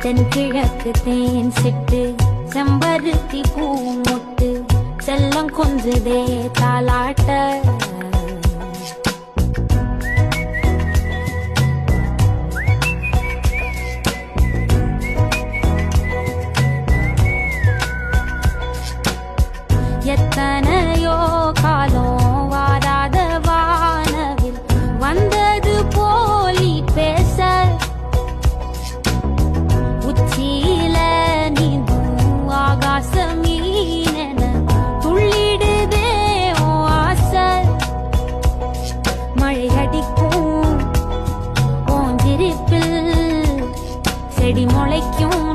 தென்கிழக்கு தேன் சிட்டு செம்பருத்தி பூ முட்டு செல்லம் கொஞ்சதே தாலாட்ட எத்தனையோ காலம் வாராத வானவில் வந்தது போலி பேச உச்சியில நீந்தும் ஆகாச மீனென துள்ளிடுதே ஓ ஆசை மழை அடிக்கும் ஓஞ்சிருப்பில் செடி முளைக்கும்